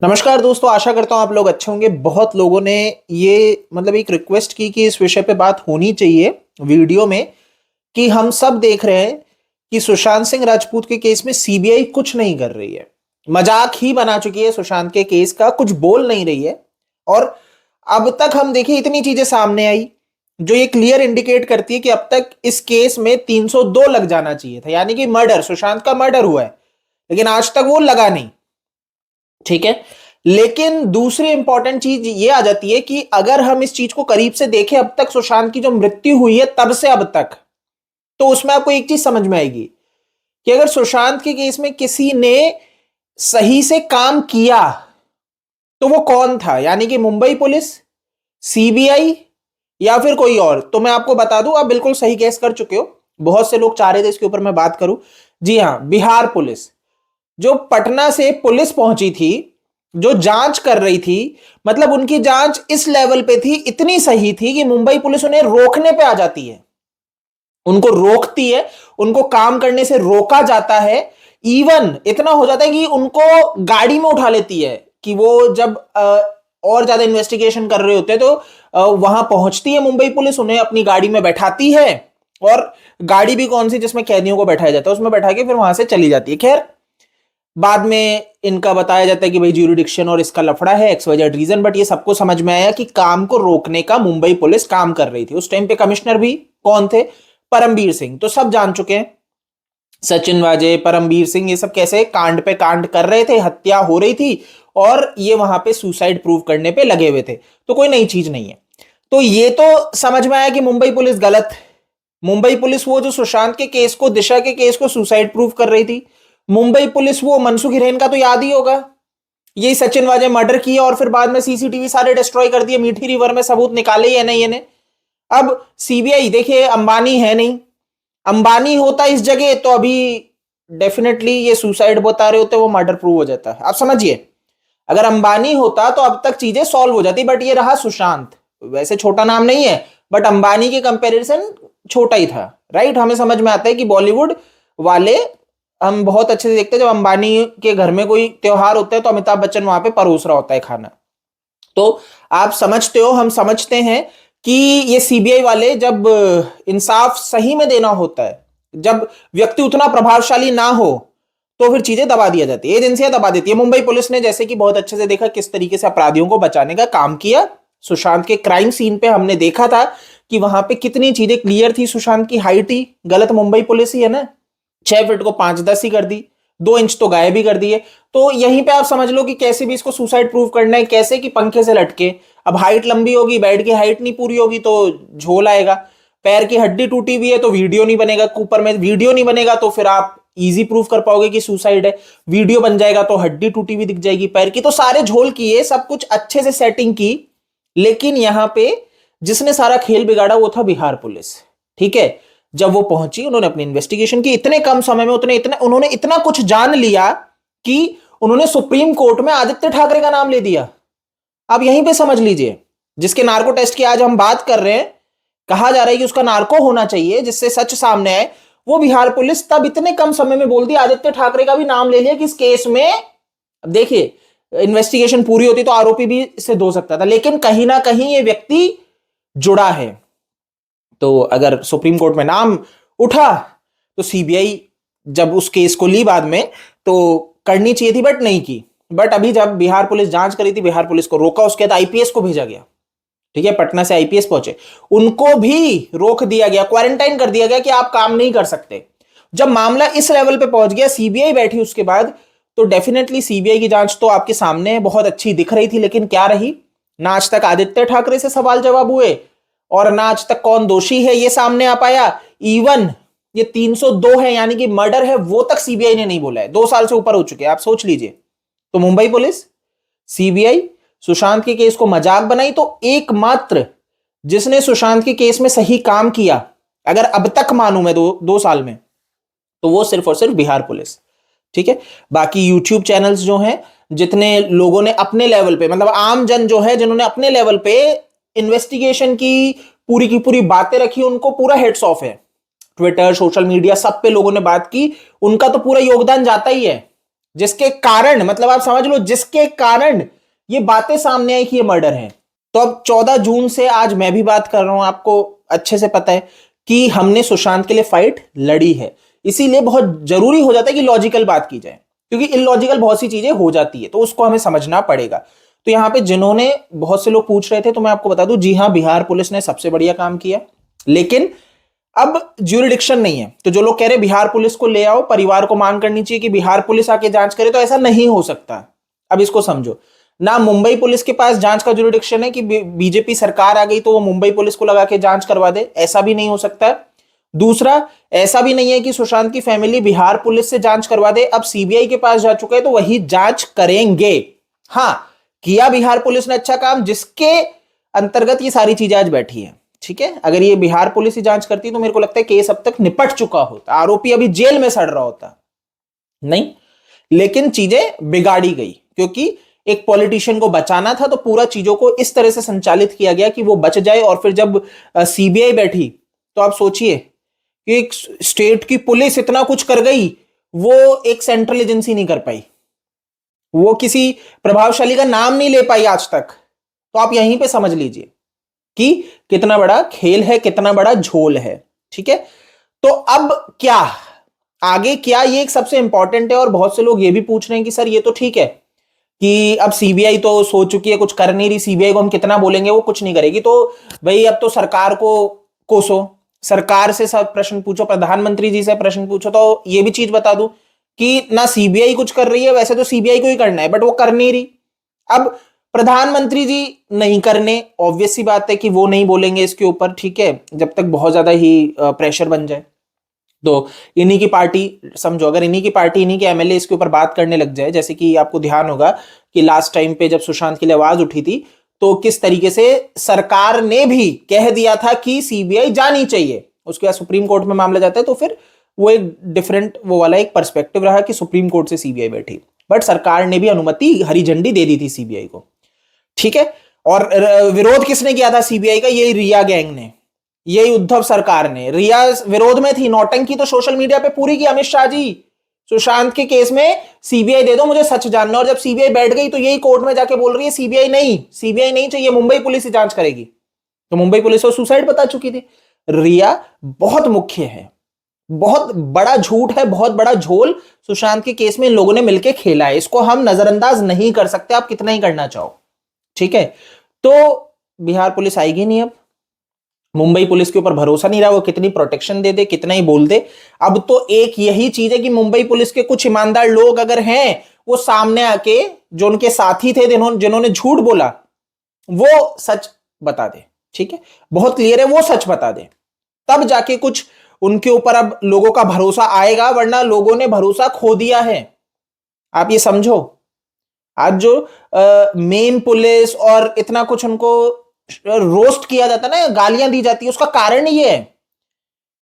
नमस्कार दोस्तों, आशा करता हूँ आप लोग अच्छे होंगे। बहुत लोगों ने ये एक रिक्वेस्ट की कि इस विषय पे बात होनी चाहिए वीडियो में, कि हम सब देख रहे हैं कि सुशांत सिंह राजपूत के केस में सीबीआई कुछ नहीं कर रही है, मजाक ही बना चुकी है सुशांत के केस का, कुछ बोल नहीं रही है। और अब तक हम देखिए इतनी चीजें सामने आई जो ये क्लियर इंडिकेट करती है कि अब तक इस केस में 302 लग जाना चाहिए था, यानी कि मर्डर, सुशांत का मर्डर हुआ है, लेकिन आज तक वो लगा नहीं। ठीक है, लेकिन दूसरी इंपॉर्टेंट चीज ये आ जाती है कि अगर हम इस चीज को करीब से देखें, अब तक सुशांत की जो मृत्यु हुई है तब से अब तक, तो उसमें आपको एक चीज समझ में आएगी कि अगर सुशांत के केस में किसी ने सही से काम किया तो वो कौन था, यानी कि मुंबई पुलिस, सीबीआई या फिर कोई और। तो मैं आपको बता दूं, आप बिल्कुल सही गैस कर चुके हो। बहुत से लोग चाह रहे थे इसके ऊपर मैं बात करूं। जी हां, बिहार पुलिस, जो पटना से पुलिस पहुंची थी, जो जांच कर रही थी, मतलब उनकी जांच इस लेवल पे थी, इतनी सही थी कि मुंबई पुलिस उन्हें रोकने पे आ जाती है, उनको रोकती है, उनको काम करने से रोका जाता है। इवन इतना हो जाता है कि उनको गाड़ी में उठा लेती है, कि वो जब और ज्यादा इन्वेस्टिगेशन कर रहे होते हैं तो वहां पहुंचती है मुंबई पुलिस, उन्हें अपनी गाड़ी में बैठाती है, और गाड़ी भी कौन सी जिसमें कैदियों को बैठाया जाता है, उसमें बैठा के फिर वहां से चली जाती है। खैर, बाद में इनका बताया जाता है कि भाई ज्यूरिडिक्शन और इसका लफड़ा है, XYZ रीजन, बट ये सबको समझ में आया कि काम को रोकने का मुंबई पुलिस काम कर रही थी। उस टाइम पे कमिश्नर भी कौन थे? परमबीर सिंह। तो सब जान चुके हैं, सचिन वाजे, परमबीर सिंह, ये सब कैसे कांड पे कांड कर रहे थे, हत्या हो रही थी, और ये वहां पे सुसाइड प्रूव करने पे लगे हुए थे। तो कोई नई चीज नहीं है। तो ये तो समझ में आया कि मुंबई पुलिस गलत, मुंबई पुलिस वो जो सुशांत के केस को, दिशा के केस को सुसाइड प्रूफ कर रही थी, मुंबई पुलिस वो मनसुख हिरेन का तो याद ही होगा, यही सचिन वाजे मर्डर किया और फिर बाद में सीसीटीवी सारे डिस्ट्रॉय कर दिए, मीठी रिवर में सबूत निकाले ही है नहीं ने। अब सीबीआई देखिए, अंबानी है नहीं, अंबानी होता इस जगह तो अभी डेफिनेटली ये सुसाइड बता रहे होते, वो मर्डर प्रूव हो जाता है। आप समझिए, अगर अंबानी होता तो अब तक चीजें सॉल्व हो जाती, बट ये रहा सुशांत, वैसे छोटा नाम नहीं है, बट अंबानी के कंपैरिजन छोटा ही था। राइट, हमें समझ में आता है कि बॉलीवुड वाले हम बहुत अच्छे से देखते हैं, जब अंबानी के घर में कोई त्योहार होता है तो अमिताभ बच्चन वहां पे परोस रहा होता है खाना। तो आप समझते हो, हम समझते हैं कि ये सीबीआई वाले जब इंसाफ सही में देना होता है, जब व्यक्ति उतना प्रभावशाली ना हो, तो फिर चीजें दबा दिया जाती है, एजेंसियां दबा देती है। मुंबई पुलिस ने जैसे कि बहुत अच्छे से देखा किस तरीके से अपराधियों को बचाने का काम किया। सुशांत के क्राइम सीन पे हमने देखा था कि वहां पे कितनी चीजें क्लियर थी। सुशांत की हाइट ही गलत, मुंबई पुलिस ही है ना, 6 फीट को 5-10 ही कर दी, 2 इंच तो गायब ही कर दिए। तो यहीं पे आप समझ लो कि कैसे भी इसको सुसाइड प्रूफ करना है, कैसे कि पंखे से लटके। अब हाइट लंबी होगी, बेड की हाइट नहीं पूरी होगी तो झोल आएगा, पैर की हड्डी टूटी हुई है तो वीडियो नहीं बनेगा, ऊपर में वीडियो नहीं बनेगा तो फिर आप इजी प्रूफ कर पाओगे कि सुसाइड है, वीडियो बन जाएगा तो हड्डी टूटी हुई दिख जाएगी पैर की। तो सारे झोल किए, सब कुछ अच्छे से सेटिंग की, लेकिन यहां पे जिसने सारा खेल बिगाड़ा वो था बिहार पुलिस। ठीक है, जब वो पहुंची, उन्होंने अपनी इन्वेस्टिगेशन की, इतने कम समय में उन्होंने इतना कुछ जान लिया कि उन्होंने सुप्रीम कोर्ट में आदित्य ठाकरे का नाम ले दिया। आप यहीं पे समझ लीजिए, जिसके नार्को टेस्ट की आज हम बात कर रहे हैं, कहा जा रहा है कि उसका नार्को होना चाहिए जिससे सच सामने आए, वो बिहार पुलिस तब इतने कम समय में बोल दी, आदित्य ठाकरे का भी नाम ले लिया कि इस केस में। देखिए, इन्वेस्टिगेशन पूरी होती तो आरोपी भी इससे धो सकता था, लेकिन कहीं ना कहीं ये व्यक्ति जुड़ा है। तो अगर सुप्रीम कोर्ट में नाम उठा तो सीबीआई जब उस केस को ली बाद में, तो करनी चाहिए थी बट नहीं की। बट अभी जब बिहार पुलिस जांच करी थी, बिहार पुलिस को रोका, उसके बाद आईपीएस को भेजा गया। ठीक है, पटना से आईपीएस पहुंचे, उनको भी रोक दिया गया, क्वारंटाइन कर दिया गया कि आप काम नहीं कर सकते। जब मामला इस लेवल पे पहुंच गया, सीबीआई बैठी उसके बाद, तो डेफिनेटली सीबीआई की जांच तो आपके सामने है, बहुत अच्छी दिख रही थी, लेकिन क्या रही ना, आज तक आदित्य ठाकरे से सवाल जवाब हुए और ना आज तक कौन दोषी है ये सामने आ पाया। इवन ये 302 है, यानी कि मर्डर है, वो तक सीबीआई ने नहीं बोला है। 2 साल से ऊपर हो चुके हैं, आप सोच लीजिए। तो मुंबई पुलिस, सीबीआई सुशांत के केस को मजाक बनाई, तो एकमात्र जिसने सुशांत के केस में सही काम किया, अगर अब तक मानूं मैं 2 साल में, तो वो सिर्फ और सिर्फ बिहार पुलिस। ठीक है, बाकी यूट्यूब चैनल्स जो हैं, जितने लोगों ने अपने लेवल पे, मतलब आम जन जो है, जिन्होंने अपने लेवल पे इन्वेस्टिगेशन की पूरी बातें रखी, उनको पूरा हेड्स ऑफ है। ट्विटर, सोशल मीडिया, सब पे लोगों ने बात की, उनका तो पूरा योगदान जाता ही है। जिसके कारण, मतलब आप समझ लो, जिसके कारण ये बातें सामने आई कि ये मर्डर है। तो अब 14 जून से आज मैं भी बात कर रहा हूं, आपको अच्छे से पता है कि हमने सुशांत के लिए फाइट लड़ी है। इसीलिए बहुत जरूरी हो जाता है कि लॉजिकल बात की जाए, क्योंकि इलॉजिकल बहुत सी चीजें हो जाती है, तो उसको हमें समझना पड़ेगा। तो यहां पे जिन्होंने, बहुत से लोग पूछ रहे थे, तो मैं आपको बता दूं, जी हां, बिहार पुलिस ने सबसे बढ़िया काम किया, लेकिन अब ज्यूरिडिक्शन नहीं है। तो जो लोग कह रहे बिहार पुलिस को ले आओ, परिवार को मांग करनी चाहिए कि बिहार पुलिस आके जांच करे, तो ऐसा नहीं हो सकता। अब इसको समझो ना, मुंबई पुलिस के पास जांच का ज्यूरिडिक्शन है कि बीजेपी सरकार आ गई तो वो मुंबई पुलिस को लगा के जांच करवा दे, ऐसा भी नहीं हो सकता। दूसरा, ऐसा भी नहीं है कि सुशांत की फैमिली बिहार पुलिस से जांच करवा दे। अब सीबीआई के पास जा चुके हैं तो वही जांच करेंगे। हां, किया बिहार पुलिस ने अच्छा काम, जिसके अंतर्गत ये सारी चीजें आज बैठी है। ठीक है, अगर ये बिहार पुलिस ही जांच करती तो मेरे को लगता है केस अब तक निपट चुका होता, आरोपी अभी जेल में सड़ रहा होता। नहीं, लेकिन चीजें बिगाड़ी गई, क्योंकि एक पॉलिटिशियन को बचाना था, तो पूरा चीजों को इस तरह से संचालित किया गया कि वो बच जाए। और फिर जब सीबीआई बैठी, तो आप सोचिए कि एक स्टेट की पुलिस इतना कुछ कर गई, वो एक सेंट्रल एजेंसी नहीं कर पाई, वो किसी प्रभावशाली का नाम नहीं ले पाई आज तक। तो आप यहीं पे समझ लीजिए कि कितना बड़ा खेल है, कितना बड़ा झोल है। ठीक है, तो अब क्या आगे, क्या, ये एक सबसे इंपॉर्टेंट है। और बहुत से लोग ये भी पूछ रहे हैं कि सर ये तो ठीक है कि अब सीबीआई तो सो चुकी है, कुछ कर नहीं रही, सीबीआई को हम कितना बोलेंगे, वो कुछ नहीं करेगी। तो भाई अब तो सरकार को कोसो, सरकार से सब प्रश्न पूछो, प्रधानमंत्री जी से प्रश्न पूछो। तो ये भी चीज बता दूं कि ना सीबीआई कुछ कर रही है, वैसे तो सीबीआई को ही करना है, बट वो कर नहीं रही। अब प्रधानमंत्री जी नहीं करने, ऑब्वियस सी बात है कि वो नहीं बोलेंगे इसके ऊपर, ठीक है, जब तक बहुत ज्यादा ही प्रेशर बन जाए। तो इन्हीं की पार्टी, समझो अगर इन्हीं की पार्टी, इन्हीं के एमएलए इसके ऊपर बात करने लग जाए, जैसे कि आपको ध्यान होगा कि लास्ट टाइम पे जब सुशांत के लिए आवाज उठी थी, तो किस तरीके से सरकार ने भी कह दिया था कि सीबीआई जानी चाहिए। उसके बाद सुप्रीम कोर्ट में मामला जाता है, तो फिर वो एक डिफरेंट, वो वाला एक पर्सपेक्टिव रहा कि सुप्रीम कोर्ट से सीबीआई बैठी, बट सरकार ने भी अनुमति, हरी झंडी दे दी थी सीबीआई को। ठीक है, और विरोध किसने किया था सीबीआई का? यही रिया गैंग ने, यही उद्धव सरकार ने। रिया विरोध में थी, नौटंकी तो सोशल मीडिया पे पूरी की अमित शाह जी, सुशांत के केस में सीबीआई दे दो, मुझे सच जानना। और जब सीबीआई बैठ गई तो यही कोर्ट में जाके बोल रही है सीबीआई नहीं, सीबीआई नहीं चाहिए, मुंबई पुलिस ही जांच करेगी। तो मुंबई पुलिस को सुसाइड बता चुकी थी। रिया बहुत मुख्य है, बहुत बड़ा झूठ है, बहुत बड़ा झोल सुशांत के केस में इन लोगों ने मिलकर खेला है। इसको हम नजरअंदाज नहीं कर सकते, आप कितना ही करना चाहो। ठीक है, तो बिहार पुलिस आएगी नहीं, अब मुंबई पुलिस के ऊपर भरोसा नहीं रहा, वो कितनी प्रोटेक्शन दे दे, कितना ही बोल दे। अब तो एक यही चीज है कि मुंबई पुलिस के कुछ ईमानदार लोग अगर हैं, वो सामने आके, जो उनके साथी थे जिन्होंने झूठ बोला, वो सच बता दे। ठीक है, बहुत क्लियर है, वो सच बता दे, तब जाके कुछ उनके ऊपर अब लोगों का भरोसा आएगा, वरना लोगों ने भरोसा खो दिया है। आप ये समझो, आज जो मेन पुलिस और इतना कुछ उनको रोस्ट किया जाता है ना, गालियां दी जाती है, उसका कारण ये है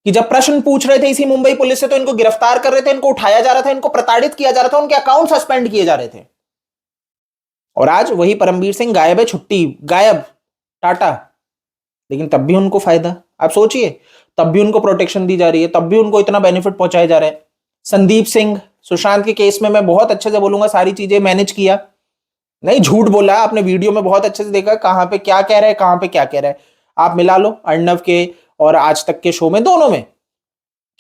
कि जब प्रश्न पूछ रहे थे इसी मुंबई पुलिस से, तो इनको गिरफ्तार कर रहे थे, इनको उठाया जा रहा था, इनको प्रताड़ित किया जा रहा था, उनके अकाउंट सस्पेंड किए जा रहे थे। और आज वही परमवीर सिंह गायब है, छुट्टी, गायब, टाटा। लेकिन तब भी उनको फायदा, आप सोचिए, तब भी उनको प्रोटेक्शन दी जा रही है, तब भी उनको इतना बेनिफिट पहुंचाए जा रहे हैं। संदीप सिंह, सुशांत के केस में मैं बहुत अच्छे से बोलूंगा, सारी चीजें मैनेज किया, नहीं झूठ बोला, आपने वीडियो में बहुत अच्छे से देखा कहां पे क्या कह रहा है, कहां पे क्या कह रहा है। आप मिला लो अर्णव के और आज तक के शो में, दोनों में,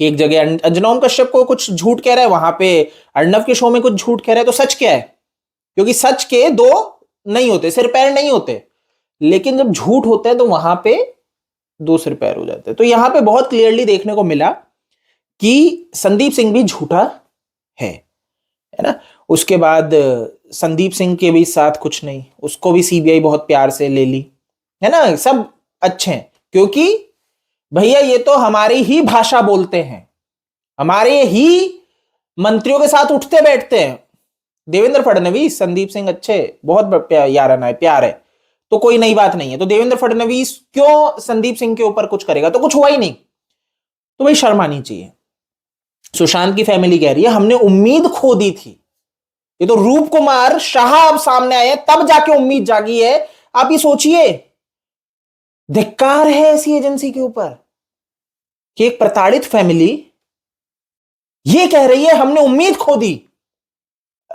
कि एक जगह अंजनौम कश्यप को कुछ झूठ कह रहा है, वहां पे अर्णव के शो में कुछ झूठ कह रहा है। तो सच क्या है? क्योंकि सच के दो नहीं होते, सिर पैर नहीं होते, लेकिन जब झूठ होता है तो वहां पे दो सिर पैर हो जाते हैं। तो यहां पे बहुत क्लियरली देखने को मिला कि संदीप सिंह भी झूठा है ना। उसके बाद संदीप सिंह के भी साथ कुछ नहीं, उसको भी सीबीआई बहुत प्यार से ले ली, है ना, सब अच्छे हैं, क्योंकि भैया ये तो हमारी ही भाषा बोलते हैं, हमारे ही मंत्रियों के साथ उठते बैठते हैं। देवेंद्र फडणवीस, संदीप सिंह अच्छे, बहुत याराना है, प्यार है, तो कोई नई बात नहीं है। तो देवेंद्र फडणवीस क्यों संदीप सिंह के ऊपर कुछ करेगा? तो कुछ हुआ ही नहीं, तो भाई शर्म आनी चाहिए। सुशांत की फैमिली कह रही है हमने उम्मीद खो दी थी, ये तो रूप कुमार शाह अब सामने आए तब जाके उम्मीद जागी है। आप ये सोचिए, धिक्कार है ऐसी एजेंसी के ऊपर कि एक प्रताड़ित फैमिली ये कह रही है हमने उम्मीद खो दी।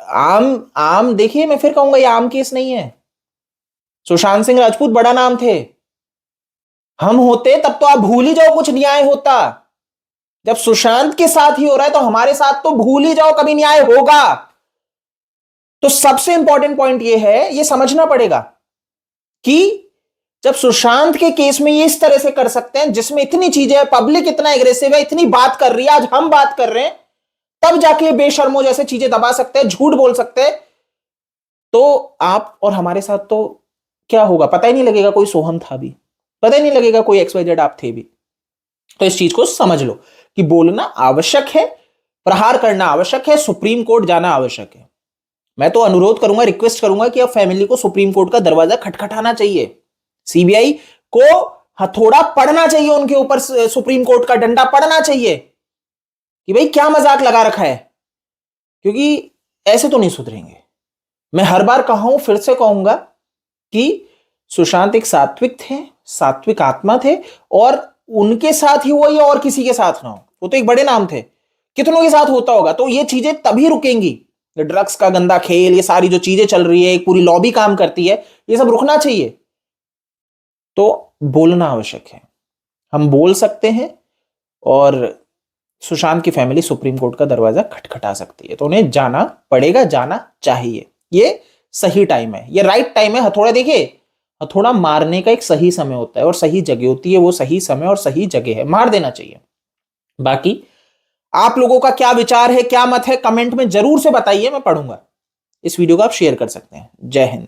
आम आम देखिए, मैं फिर कहूंगा ये आम केस नहीं है। सुशांत सिंह राजपूत बड़ा नाम थे। हम होते तब तो आप भूल ही जाओ कुछ न्याय होता। जब सुशांत के साथ ही हो रहा है तो हमारे साथ तो भूल ही जाओ कभी न्याय होगा। तो सबसे इंपॉर्टेंट पॉइंट यह है, यह समझना पड़ेगा कि जब सुशांत के केस में ये इस तरह से कर सकते हैं, जिसमें इतनी चीजें हैं, पब्लिक इतना एग्रेसिव है, इतनी बात कर रही है, आज हम बात कर रहे हैं, तब जाके बेशर्मो जैसे चीजें दबा सकते हैं, झूठ बोल सकते हैं। तो आप और हमारे साथ तो क्या होगा पता ही नहीं लगेगा, कोई सोहम था भी, पता ही नहीं लगेगा कोई XYZ आप थे भी। तो इस चीज को समझ लो कि बोलना आवश्यक है, प्रहार करना आवश्यक है, सुप्रीम कोर्ट जाना आवश्यक है। मैं तो अनुरोध करूंगा, रिक्वेस्ट करूंगा कि अब फैमिली को सुप्रीम कोर्ट का दरवाजा खटखटाना चाहिए। सीबीआई को हथौड़ा पड़ना चाहिए, उनके ऊपर सुप्रीम कोर्ट का डंडा पड़ना चाहिए कि भाई क्या मजाक लगा रखा है, क्योंकि ऐसे तो नहीं सुधरेंगे। मैं हर बार कहा हूं, फिर से कहूंगा कि सुशांत एक सात्विक थे, सात्विक आत्मा थे, और उनके साथ ही हुआ या और किसी के साथ ना हो, वो तो एक बड़े नाम थे, कितनों के साथ होता होगा। तो ये चीजें तभी रुकेंगी, ड्रग्स का गंदा खेल, ये सारी जो चीजें चल रही है, एक पूरी लॉबी काम करती है, ये सब रुकना चाहिए। तो बोलना आवश्यक है, हम बोल सकते हैं और सुशांत की फैमिली सुप्रीम कोर्ट का दरवाजा खटखटा सकती है। तो उन्हें जाना पड़ेगा, जाना चाहिए। ये सही टाइम है, ये राइट टाइम है। हथौड़ा देखिए, हथौड़ा मारने का एक सही समय होता है और सही जगह होती है, वो सही समय और सही जगह है, मार देना चाहिए। बाकी आप लोगों का क्या विचार है, क्या मत है, कमेंट में जरूर से बताइए, मैं पढ़ूंगा। इस वीडियो को आप शेयर कर सकते हैं। जय हिंद।